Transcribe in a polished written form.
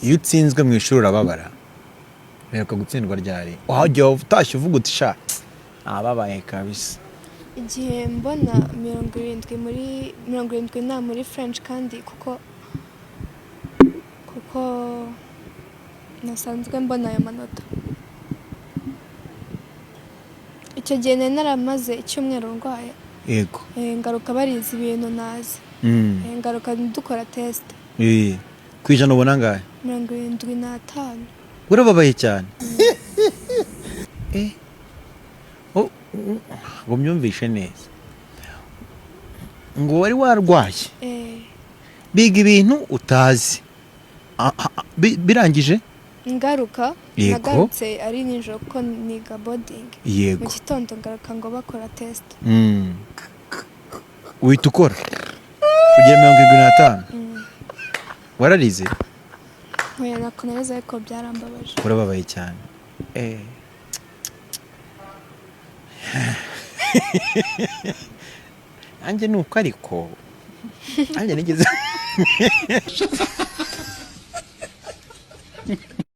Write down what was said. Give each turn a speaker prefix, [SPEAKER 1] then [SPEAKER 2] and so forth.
[SPEAKER 1] iyo utsinzwe mu ishuri urababara reka gutsindwa ryari wajya utashye uvuga uti sha ababaye kabisa
[SPEAKER 2] igihe mbona 70 muri French kandi kuko nasanzwe mbona ayo manota icyo gihe naramaze icyumweru ndwaye
[SPEAKER 1] yego
[SPEAKER 2] ngaruka barize ibintu nazi ngaruka dukora test
[SPEAKER 1] kwijana ubona ngahe
[SPEAKER 2] 75
[SPEAKER 1] urababaye cyane ngo myumvishe neza ngo wari warwaye biga ibintu utazi birangije
[SPEAKER 2] ngaruka nagarutse ari nijoro ko niga boarding mu gitondo ngaruka ngo bakora test
[SPEAKER 1] uhita ukora kugira 75 wararize
[SPEAKER 2] oya nakomereza ariko byarambabaje
[SPEAKER 1] urababaye cyane anjye nuko ariko anjye nigeze